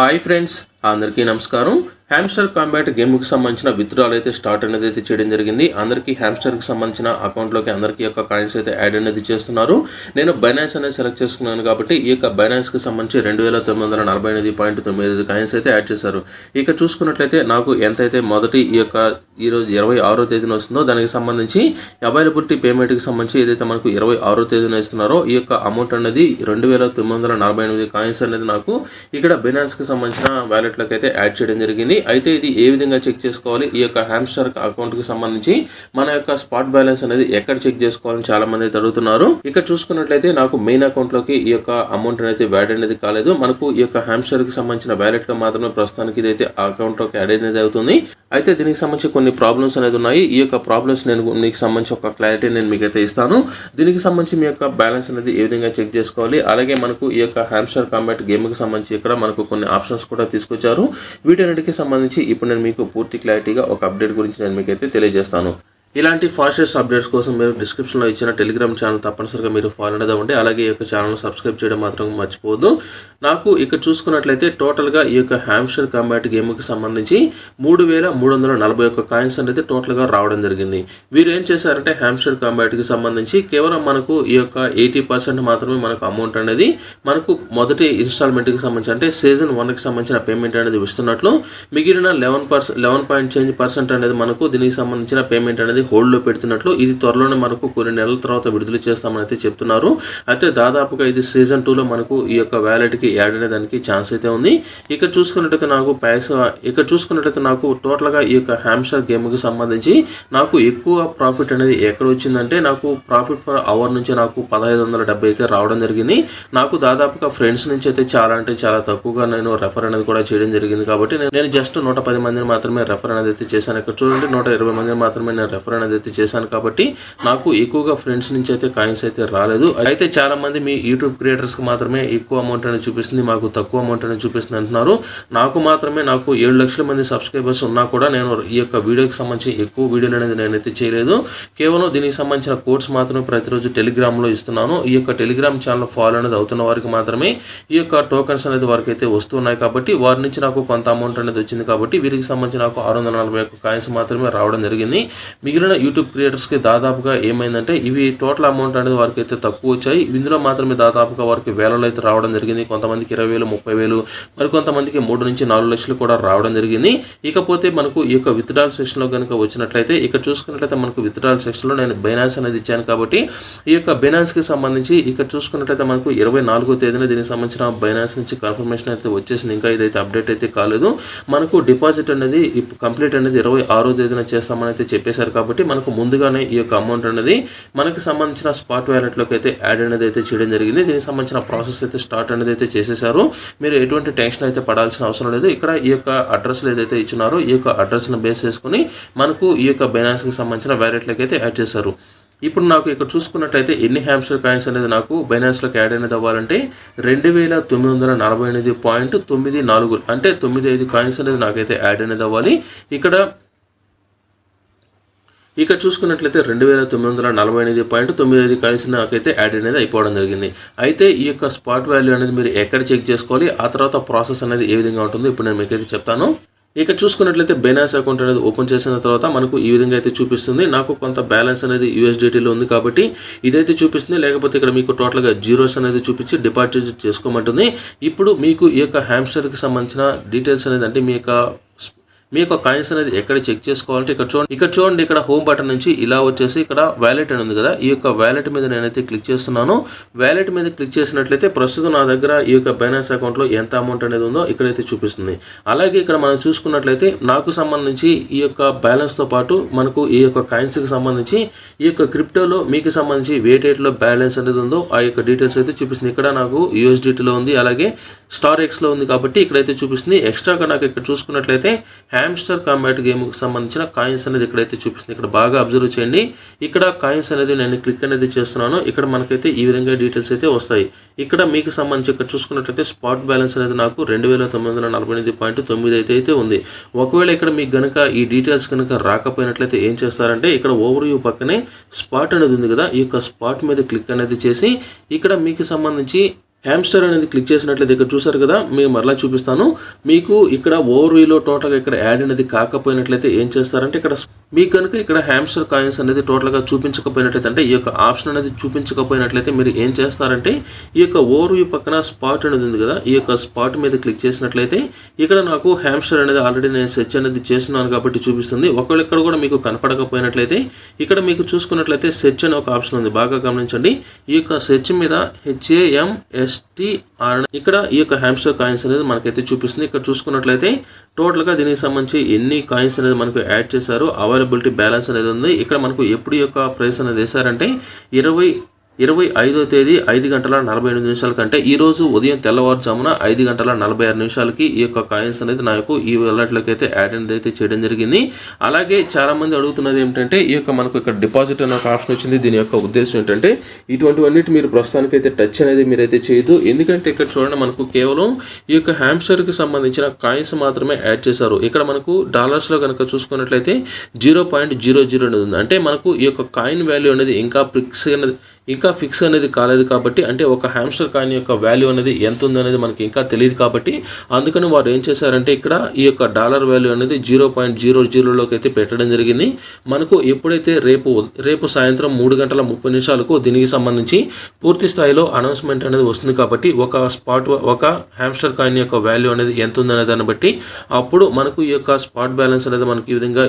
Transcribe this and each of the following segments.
Hi friends, అందరికీ నమస్కారం. Hamster combat గేమ్కి సంబంధించిన విత్డ్రాల్ అయితే స్టార్ట్ అనేది అయితే చేయడం జరిగింది. అందరికీ హ్యామ్స్టర్కి సంబంధించిన అకౌంట్లోకి అందరికీ యొక్క కాయిన్స్ అయితే యాడ్ అనేది చేస్తున్నారు. నేను బైనాన్స్ అనేది సెలెక్ట్ చేసుకున్నాను కాబట్టి ఈ యొక్క బైనాన్స్కి సంబంధించి 2948.95 కాయిన్స్ అయితే యాడ్ చేశారు. ఇక చూసుకున్నట్లయితే నాకు ఎంతైతే మొదటి ఈరోజు 26వ తేదీన వస్తుందో దానికి సంబంధించి అవైలబిలిటీ పేమెంట్కి సంబంధించి ఏదైతే మనకు 26వ తేదీన ఇస్తున్నారో ఈ యొక్క అమౌంట్ అనేది 2948 కాయిన్స్ అనేది నాకు ఇక్కడ బైనాన్స్కి సంబంధించిన వ్యాలెట్లోకి అయితే యాడ్ చేయడం జరిగింది. అయితే ఇది ఏ విధంగా చెక్ చేసుకోవాలి, ఈ యొక్క హ్యామ్స్టర్ అకౌంట్కి సంబంధించి మన యొక్క స్పాట్ బ్యాలెన్స్ అనేది ఎక్కడ చెక్ చేసుకోవాలని చాలా మంది అయితే అడుగుతున్నారు. ఇక్కడ చూసుకున్నట్లయితే నాకు మెయిన్ అకౌంట్లోకి ఈ యొక్క అమౌంట్ అనేది యాడ్ అనేది కాలేదు. మనకు ఈ యొక్క హ్యామ్స్టర్కి సంబంధించిన వ్యాలెట్లో మాత్రమే ప్రస్తుతానికి ఇదైతే అకౌంట్లోకి యాడ్ అనేది అవుతుంది. అయితే దీనికి సంబంధించి కొన్ని ప్రాబ్లమ్స్ అనేది ఉన్నాయి. ఈ యొక్క ప్రాబ్లమ్స్ మీకు సంబంధించి ఒక క్లారిటీ నేను మీకైతే ఇస్తాను. దీనికి సంబంధించి మీ యొక్క బ్యాలెన్స్ అనేది ఏ విధంగా చెక్ చేసుకోవాలి, అలాగే మనకు ఈ యొక్క హ్యామ్స్టర్ కాంబాట్ గేమ్కి సంబంధించి ఇక్కడ మనకు కొన్ని ఆప్షన్స్ కూడా తీసుకొచ్చారు. వీటన్నిటికి సంబంధించి ఇప్పుడు నేను మీకు పూర్తి క్లారిటీగా ఒక అప్డేట్ గురించి నేను మీకైతే తెలియజేస్తాను. ఇలాంటి ఫాస్టెస్ట్ అప్డేట్స్ కోసం మీరు డిస్క్రిప్షన్లో ఇచ్చిన టెలిగ్రామ్ ఛానల్ తప్పనిసరిగా మీరు ఫాలో అనేది అవ్వండి. అలాగే ఈ యొక్క ఛానల్ సబ్స్క్రైబ్ చేయడం మాత్రం మర్చిపోవద్దు. నాకు ఇక్కడ చూసుకున్నట్లయితే టోటల్గా ఈ యొక్క హ్యామ్స్టర్ కాంబాట్ గేమ్కి సంబంధించి 3341 కాయిన్స్ అనేది టోటల్గా రావడం జరిగింది. వీరు ఏం చేశారంటే హ్యామ్స్టర్ కాంబాట్కి సంబంధించి కేవలం మనకు ఈ యొక్క 80% మాత్రమే మనకు అమౌంట్ అనేది మనకు మొదటి ఇన్స్టాల్మెంట్కి సంబంధించి అంటే సీజన్ 1కి సంబంధించిన పేమెంట్ అనేది ఇస్తున్నట్లు, మిగిలిన 11% అనేది మనకు దీనికి సంబంధించిన పేమెంట్ అనేది హోల్డ్లో పెడుతున్నట్లు, ఇది త్వరలోనే మనకు కొన్ని నెలల తర్వాత విడుదల చేస్తామని అయితే చెప్తున్నారు. అయితే దాదాపుగా ఇది సీజన్ 2లో మనకు ఈ యొక్క వ్యాలెట్కి యాడ్ అనే దానికి ఛాన్స్ అయితే ఉంది. ఇక్కడ చూసుకున్నట్లయితే నాకు టోటల్గా ఈ యొక్క హ్యామ్స్టర్ గేమ్కి సంబంధించి నాకు ఎక్కువ ప్రాఫిట్ అనేది ఎక్కడ వచ్చిందంటే నాకు ప్రాఫిట్ ఫర్ అవర్ నుంచి నాకు 1570 అయితే రావడం జరిగింది. నాకు దాదాపుగా ఫ్రెండ్స్ నుంచి అయితే చాలా అంటే చాలా తక్కువగా నేను రెఫర్ అనేది కూడా చేయడం జరిగింది. కాబట్టి నేను జస్ట్ 110 మందిని మాత్రమే రెఫర్ అనేది అయితే చేశాను. ఇక్కడ చూడండి 120 మందిని మాత్రమే నేను రెఫర్ అనేది అయితే చేశాను. కాబట్టి నాకు ఎక్కువగా ఫ్రెండ్స్ నుంచి అయితే కాయిన్స్ అయితే రాలేదు. అయితే చాలా మంది మీ యూట్యూబ్ క్రియేటర్స్ కి మాత్రమే ఎక్కువ అమౌంట్ అనేది చూపిస్తుంది, మాకు తక్కువ అమౌంట్ అనేది చూపిస్తుంది అంటున్నారు. నాకు మాత్రమే నాకు 7 లక్షల మంది సబ్స్క్రైబర్స్ ఉన్నా కూడా నేను ఈ యొక్క వీడియోకి సంబంధించి ఎక్కువ వీడియోలు అనేది నేనైతే చేయలేదు. కేవలం దీనికి సంబంధించిన కోడ్స్ మాత్రమే ప్రతిరోజు టెలిగ్రామ్లో ఇస్తున్నాను. ఈ యొక్క టెలిగ్రామ్ ఛానల్ ఫాలో అనేది అవుతున్న వారికి మాత్రమే ఈ యొక్క టోకన్స్ అనేది వారికి అయితే వస్తున్నాయి. కాబట్టి వారి నుంచి నాకు కొంత అమౌంట్ అనేది వచ్చింది. కాబట్టి వీరికి సంబంధించి నాకు 641 కాయిన్స్ మాత్రమే రావడం జరిగింది. మిగిలిన యూట్యూబ్ క్రియేటర్స్కి దాదాపుగా ఏమైందంటే ఇవి టోటల్ అమౌంట్ అనేది వారికి అయితే తక్కువ వచ్చాయి. ఇందులో మాత్రమే దాదాపుగా వారికి వేలలో అయితే రావడం జరిగింది. కొంతమందికి 20,000, 30,000, మరి కొంతమందికి 3 నుంచి 4 లక్షలు కూడా రావడం జరిగింది. ఇకపోతే మనకు ఈ యొక్క విత్డ్రాల్ సెక్షన్లో కనుక వచ్చినట్లయితే ఇక్కడ చూసుకున్నట్లయితే మనకు విత్డ్రాల్ సెక్షన్లో నేను బైనాన్స్ అనేది ఇచ్చాను. కాబట్టి ఈ యొక్క బైనాన్స్కి సంబంధించి ఇక్కడ చూసుకున్నట్లయితే మనకు 24వ తేదీన దీనికి సంబంధించిన బైనాన్స్ నుంచి కన్ఫర్మేషన్ అయితే వచ్చేసింది. ఇంకా ఇదైతే అప్డేట్ అయితే కాలేదు. మనకు డిపాజిట్ అనేది కంప్లీట్ అనేది 26వ తేదీన చేస్తామని అయితే చెప్పేశారు. కాబట్టి మనకు ముందుగానే ఈ యొక్క అమౌంట్ అనేది మనకి సంబంధించిన స్పాట్ వ్యాలెట్లోకి అయితే యాడ్ అనేది అయితే చేయడం జరిగింది. దీనికి సంబంధించిన ప్రాసెస్ అయితే స్టార్ట్ అనేది అయితే చేసేసారు. మీరు ఎటువంటి టెన్షన్ అయితే పడాల్సిన అవసరం లేదు. ఇక్కడ ఈ యొక్క అడ్రస్లు ఏదైతే ఇచ్చినారో ఈ యొక్క అడ్రస్ను బేస్ చేసుకుని మనకు ఈ యొక్క బైనాన్స్కి సంబంధించిన వ్యాలెట్లోకి అయితే యాడ్ చేశారు. ఇప్పుడు నాకు ఇక్కడ చూసుకున్నట్లయితే ఎన్ని హ్యామ్స్టర్ కాయిన్స్ అనేది నాకు బైనాన్స్లోకి యాడ్ అనేది అవ్వాలంటే 2948.94 అంటే 95 కాయిన్స్ అనేది నాకైతే యాడ్ అనేది అవ్వాలి. ఇక్కడ చూసుకున్నట్లయితే 2948.95 కాయిన్స్ నాకైతే యాడ్ అనేది అయిపోవడం జరిగింది. అయితే ఈ యొక్క స్పాట్ వాల్యూ అనేది మీరు ఎక్కడ చెక్ చేసుకోవాలి, ఆ తర్వాత ప్రాసెస్ అనేది ఏ విధంగా ఉంటుందో ఇప్పుడు నేను మీకైతే చెప్తాను. ఇక్కడ చూసుకున్నట్లయితే బైనాన్స్ అకౌంట్ అనేది ఓపెన్ చేసిన తర్వాత మనకు ఈ విధంగా అయితే చూపిస్తుంది. నాకు కొంత బ్యాలెన్స్ అనేది USDTలో ఉంది కాబట్టి ఇదైతే చూపిస్తుంది. లేకపోతే ఇక్కడ మీకు టోటల్గా జీరోస్ అనేది చూపించి డిపాజిట్ చేసుకోమంటుంది. ఇప్పుడు మీకు ఈ యొక్క హ్యామ్స్టర్కి సంబంధించిన డీటెయిల్స్ అనేది అంటే మీ యొక్క కాయిన్స్ అనేది ఎక్కడ చెక్ చేసుకోవాలంటే ఇక్కడ చూడండి ఇక్కడ హోమ్ బటన్ నుంచి ఇలా వచ్చేసి ఇక్కడ వ్యాలెట్ అని ఉంది కదా, ఈ యొక్క వ్యాలెట్ మీద నేనైతే క్లిక్ చేస్తున్నాను. వ్యాలెట్ మీద క్లిక్ చేసినట్లయితే ప్రస్తుతం నా దగ్గర ఈ యొక్క బైనాన్స్ అకౌంట్లో ఎంత అమౌంట్ అనేది ఉందో ఇక్కడైతే చూపిస్తుంది. అలాగే ఇక్కడ మనం చూసుకున్నట్లయితే నాకు సంబంధించి ఈ యొక్క బ్యాలెన్స్తో పాటు మనకు ఈ యొక్క కాయిన్స్కి సంబంధించి ఈ యొక్క క్రిప్టోలో మీకు సంబంధించి ఏ డేట్లో బ్యాలెన్స్ అనేది ఉందో ఆ యొక్క డీటెయిల్స్ అయితే చూపిస్తుంది. ఇక్కడ నాకు USDTలో ఉంది, అలాగే StarX లో ఉంది కాబట్టి ఇక్కడైతే చూపిస్తుంది. ఎక్స్ట్రాగా నాకు ఇక్కడ చూసుకున్నట్లయితే హ్యామ్స్టర్ కాంబాట్ గేమ్కి సంబంధించిన కాయిన్స్ అనేది ఇక్కడైతే చూపిస్తుంది. ఇక్కడ బాగా అబ్జర్వ్ చేయండి. ఇక్కడ కాయిన్స్ అనేది నేను క్లిక్ అనేది చేస్తున్నాను. ఇక్కడ మనకైతే ఈ విధంగా డీటెయిల్స్ అయితే వస్తాయి. ఇక్కడ మీకు సంబంధించి ఇక్కడ చూసుకున్నట్లయితే స్పాట్ బ్యాలెన్స్ అనేది నాకు 2948.9 అయితే ఉంది. ఒకవేళ ఇక్కడ మీకు కనుక ఈ డీటెయిల్స్ కనుక రాకపోయినట్లయితే ఏం చేస్తారంటే ఇక్కడ ఓవర్ వ్యూ పక్కనే స్పాట్ అనేది ఉంది కదా, ఈ యొక్క స్పాట్ మీద క్లిక్ అనేది చేసి ఇక్కడ మీకు సంబంధించి హ్యామ్స్టర్ అనేది క్లిక్ చేసినట్లయితే ఇక్కడ చూసారు కదా, మేము మరలా చూపిస్తాను మీకు. ఇక్కడ ఓవర్వ్యూలో టోటల్గా ఇక్కడ యాడ్ అనేది కాకపోయినట్లయితే ఏం చేస్తారంటే, ఇక్కడ మీకు కనుక ఇక్కడ హ్యామ్స్టర్ కాయిన్స్ అనేది టోటల్గా చూపించకపోయినట్లయితే, అంటే ఈ యొక్క ఆప్షన్ అనేది చూపించకపోయినట్లయితే మీరు ఏం చేస్తారంటే, ఈ యొక్క ఓవర్వ్యూ పక్కన స్పాట్ అనేది ఉంది కదా, ఈ యొక్క స్పాట్ మీద క్లిక్ చేసినట్లయితే ఇక్కడ నాకు హ్యామ్స్టర్ అనేది ఆల్రెడీ నేను సెర్చ్ అనేది చేస్తున్నాను కాబట్టి చూపిస్తుంది. ఒకవేళ ఇక్కడ కూడా మీకు కనపడకపోయినట్లయితే ఇక్కడ మీకు చూసుకున్నట్లయితే సెర్చ్ అనే ఒక ఆప్షన్ ఉంది, బాగా గమనించండి. ఈ యొక్క సెర్చ్ మీద HAMSTR ఇక్కడ ఈ యొక్క హ్యామ్స్టర్ కాయిన్స్ అనేది మనకైతే చూపిస్తుంది. ఇక్కడ చూసుకున్నట్లయితే టోటల్గా దీనికి సంబంధించి ఎన్ని కాయిన్స్ అనేది మనకు యాడ్ చేశారు, అవైలబిలిటీ బ్యాలెన్స్ అనేది ఉంది. ఇక్కడ మనకు ఎప్పుడు ఈ యొక్క ప్రైస్ అనేది వేశారంటే 25వ తేదీ 5:48 కంటే ఈ రోజు ఉదయం తెల్లవారుజామున 5:46 ఈ యొక్క కాయిన్స్ అనేది నాకు ఈ వాలెట్లోకి అయితే యాడ్ అనేది అయితే చేయడం జరిగింది. అలాగే చాలా మంది అడుగుతున్నది ఏమిటంటే, ఈ యొక్క మనకు ఇక్కడ డిపాజిట్ అనే ఒక ఆప్షన్ వచ్చింది. దీని యొక్క ఉద్దేశం ఏంటంటే, ఇటువంటివన్నిటి మీరు ప్రస్తుతానికి అయితే టచ్ అనేది మీరైతే చేయదు. ఎందుకంటే ఇక్కడ చూడండి, మనకు కేవలం ఈ యొక్క హ్యామ్స్టర్కి సంబంధించిన కాయిన్స్ మాత్రమే యాడ్ చేశారు. ఇక్కడ మనకు డాలర్స్లో కనుక చూసుకున్నట్లయితే 0.00 అనేది ఉంది. అంటే మనకు ఈ యొక్క కాయిన్ వాల్యూ అనేది ఇంకా ఫిక్స్ అనేది కాలేదు కాబట్టి, అంటే ఒక హ్యామ్స్టర్ కాయిన్ యొక్క వాల్యూ అనేది ఎంత ఉందనేది మనకి ఇంకా తెలియదు కాబట్టి, అందుకని వారు ఏం చేశారంటే ఇక్కడ ఈ యొక్క డాలర్ వాల్యూ అనేది 0.00లోకి అయితే పెట్టడం జరిగింది. మనకు ఎప్పుడైతే రేపు సాయంత్రం 3:30 దీనికి సంబంధించి పూర్తి స్థాయిలో అనౌన్స్మెంట్ అనేది వస్తుంది కాబట్టి, ఒక హ్యామ్స్టర్ కాయిన్ యొక్క వాల్యూ అనేది ఎంత ఉందనే దాన్ని బట్టి అప్పుడు మనకు ఈ యొక్క స్పాట్ బ్యాలెన్స్ అనేది మనకి ఈ విధంగా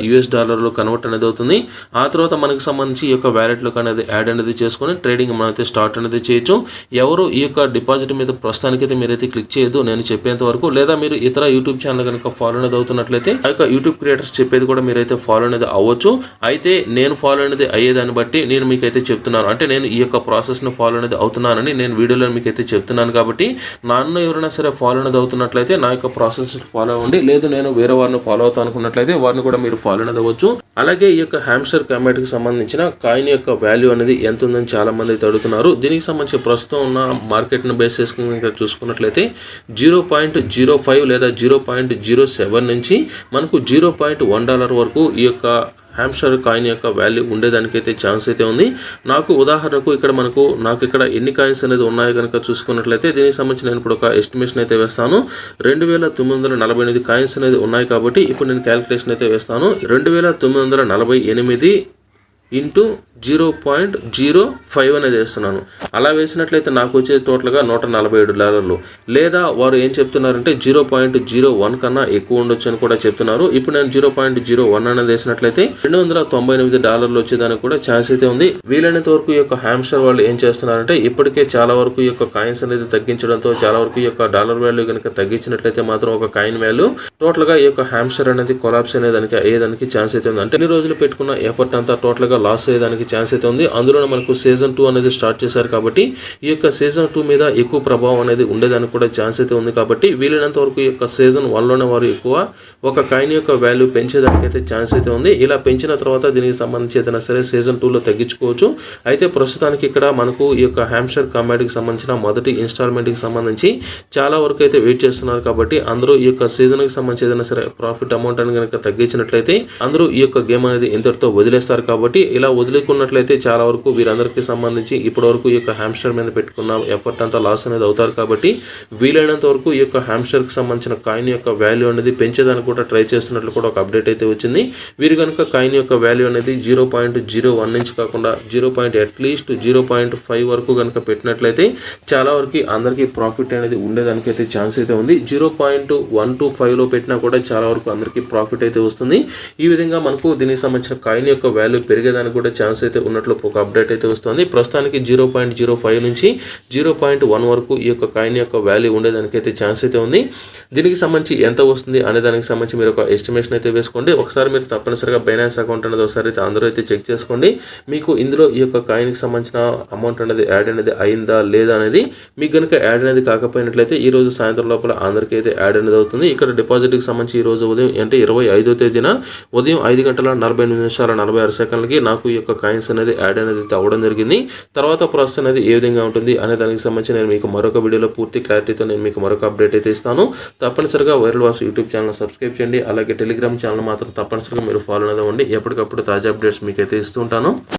$లో కన్వర్ట్ అనేది అవుతుంది. ఆ తర్వాత మనకు సంబంధించి ఈ యొక్క వ్యాలెట్లోకి అనేది యాడ్ అనేది చేసుకొని ట్రేడింగ్ మనమైతే స్టార్ట్ అనేది చేయొచ్చు. ఎవరు ఈ యొక్క డిపాజిట్ మీద ప్రస్తుతానికైతే మీరైతే క్లిక్ చేయొద్దు నేను చెప్పేంత వరకు. లేదా మీరు ఇతర యూట్యూబ్ ఛానల్ కనుక ఫాలో అనేది అవుతున్నట్లయితే ఆ యొక్క యూట్యూబ్ క్రియేటర్స్ చెప్పేది కూడా మీరైతే ఫాలో అనేది అవ్వచ్చు. అయితే నేను ఫాలో అనేది అయ్యేదాన్ని బట్టి నేను మీకైతే చెప్తున్నాను, అంటే నేను ఈ యొక్క ప్రాసెస్ను ఫాలో అనేది అవుతున్నానని నేను వీడియోలో మీకైతే చెప్తున్నాను. కాబట్టి నన్ను ఎవరైనా సరే ఫాలో అనేది అవుతున్నట్లయితే నా యొక్క ప్రాసెస్ ఫాలో అవ్వండి. లేదు నేను వేరే వారిని ఫాలో అవుతాను అనుకున్నట్లయితే వారిని కూడా మీరు ఫాలో అనేది అవ్వచ్చు. అలాగే ఈ యొక్క హ్యామ్స్టర్ కాయిన్కి సంబంధించిన కాయిన్ యొక్క వాల్యూ అనేది ఎంత ఉందని చాలా మంది అయితే అడుగుతున్నారు. దీనికి సంబంధించి ప్రస్తుతం ఉన్న మార్కెట్ను బేస్ చేసుకుని చూసుకున్నట్లయితే 0.05 లేదా 0.07 నుంచి మనకు $0.1 వరకు ఈ యొక్క హ్యామ్స్టర్ కాయిన్ యొక్క వాల్యూ ఉండేదానికైతే ఛాన్స్ అయితే ఉంది. నాకు ఉదాహరణకు నాకు ఇక్కడ ఎన్ని కాయిన్స్ అనేది ఉన్నాయో కనుక చూసుకున్నట్లయితే దీనికి సంబంధించి నేను ఇప్పుడు ఒక ఎస్టిమేషన్ అయితే వేస్తాను. 2948 కాయిన్స్ అనేది ఉన్నాయి కాబట్టి ఇప్పుడు నేను క్యాలిక్యులేషన్ అయితే వేస్తాను. 2948 ఇంటూ 0.05 అనేది వేస్తున్నాను. అలా వేసినట్లయితే నాకు వచ్చే టోటల్గా $147. లేదా వారు ఏం చెప్తున్నారంటే 0.01 కన్నా ఎక్కువ ఉండొచ్చు అని కూడా చెప్తున్నారు. ఇప్పుడు నేను 0.01 అనేది వేసినట్లయితే $298 వచ్చేదానికి కూడా ఛాన్స్ అయితే ఉంది. వీలైనంత వరకు ఈ యొక్క హ్యామ్స్టర్ వాళ్ళు ఏం చేస్తున్నారంటే ఇప్పటికే చాలా వరకు ఈ యొక్క కాయిన్స్ అనేది తగ్గించడంతో చాలా వరకు ఈ యొక్క డాలర్ వాల్యూ కనుక తగ్గించినట్లయితే మాత్రం ఒక కాయిన్ వాల్యూ టోటల్గా ఈ యొక్క హ్యామ్స్టర్ అనేది కొలాప్స్ అయ్యేదానికి ఛాన్స్ అయితే ఉంది. అంటే ఇన్ని రోజులు పెట్టుకున్న ఎఫర్ట్ అంతా టోటల్గా లాస్ అయ్యేదానికి ఛాన్స్ అయితే ఉంది. అందులో మనకు సీజన్ 2 అనేది స్టార్ట్ చేశారు కాబట్టి ఈ యొక్క సీజన్ 2 మీద ఎక్కువ ప్రభావం అనేది ఉండేదానికి కూడా ఛాన్స్ అయితే ఉంది. కాబట్టి వీలైనంత వరకు ఈ యొక్క సీజన్ 1లోనే వారు ఎక్కువ ఒక కాయిన్ యొక్క వాల్యూ పెంచేదానికి అయితే ఛాన్స్ అయితే ఉంది. ఇలా పెంచిన తర్వాత దీనికి సంబంధించి ఏదైనా సరే సీజన్ 2లో తగ్గించుకోవచ్చు. అయితే ప్రస్తుతానికి ఇక్కడ మనకు ఈ యొక్క హ్యామ్స్టర్ కాయిన్కి సంబంధించిన మొదటి ఇన్స్టాల్మెంట్కి సంబంధించి చాలా వరకు అయితే వెయిట్ చేస్తున్నారు. కాబట్టి అందరూ ఈ యొక్క సీజన్కి సంబంధించి ఏదైనా సరే ప్రాఫిట్ అమౌంట్ అని కనుక తగ్గించినట్లయితే అందరూ ఈ యొక్క గేమ్ అనేది ఇంతటితో వదిలేస్తారు. కాబట్టి ఇలా వదులుకున్నట్లయితే చాలా వరకు వీరందరికీ సంబంధించి ఇప్పటి వరకు ఈ యొక్క హ్యామ్స్టర్ మీద పెట్టుకున్న ఎఫర్ట్ అంతా లాస్ అనేది అవుతారు. కాబట్టి వీలైనంత వరకు ఈ యొక్క హ్యామ్స్టర్కి సంబంధించిన కాయిన్ యొక్క వాల్యూ అనేది పెంచేదానికి కూడా ట్రై చేస్తున్నట్లు కూడా ఒక అప్డేట్ అయితే వచ్చింది. వీరు కనుక కాయిన్ యొక్క వాల్యూ అనేది 0.01 నుంచి కాకుండా అట్లీస్ట్ 0.5 వరకు కనుక పెట్టినట్లయితే చాలా వరకు అందరికీ ప్రాఫిట్ అనేది ఉండేదానికి అయితే ఛాన్స్ అయితే ఉంది. 0.125లో పెట్టినా కూడా చాలా వరకు అందరికీ ప్రాఫిట్ అయితే వస్తుంది. ఈ విధంగా మనకు దీనికి సంబంధించిన కాయిన్ యొక్క వాల్యూ పెరిగేదానికి కూడా ఛాన్స్ అయితే ఉన్నట్లు ఒక అప్డేట్ అయితే వస్తుంది. ప్రస్తుతానికి 0.05 నుంచి 0.1 వరకు ఈ యొక్క కాయిన్ యొక్క వాల్యూ ఉండేదానికి అయితే ఛాన్స్ అయితే ఉంది. దీనికి సంబంధించి ఎంత వస్తుంది అనే దానికి సంబంధించి మీరు ఒక ఎస్టిమేషన్ అయితే వేసుకోండి. ఒకసారి మీరు తప్పనిసరిగా బైనాన్స్ అకౌంట్ అనేది ఒకసారి అయితే అందరూ అయితే చెక్ చేసుకోండి. మీకు ఇందులో ఈ యొక్క కాయిన్కి సంబంధించిన అమౌంట్ అనేది యాడ్ అనేది అయిందా లేదా అనేది మీకు కనుక యాడ్ అనేది కాకపోయినట్లయితే ఈ రోజు సాయంత్రం లోపల అందరికీ అయితే యాడ్ అనేది అవుతుంది. ఇక్కడ డిపాజిట్కి సంబంధించి ఈ రోజు ఉదయం అంటే 25వ తేదీన ఉదయం 5:48 నాకు ఈ యొక్క కాయిన్స్ అనేది యాడ్ అనేది అవ్వడం జరిగింది. తర్వాత ప్రాసెస్ అనేది ఏ విధంగా ఉంటుంది అనే దానికి సంబంధించి నేను మీకు మరొక వీడియోలో పూర్తి క్లారిటీతో నేను మీకు మరొక అప్డేట్ అయితే ఇస్తాను. తప్పనిసరిగా viral Vasu YouTube channel subscribe చేయండి. అలాగే టెలిగ్రామ్ ఛానల్ మాత్రం తప్పనిసరిగా మీరు ఫాలో అనేది అవ్వండి. ఎప్పటికప్పుడు తాజా అప్డేట్స్ మీకైతే ఇస్తూ ఉంటాను.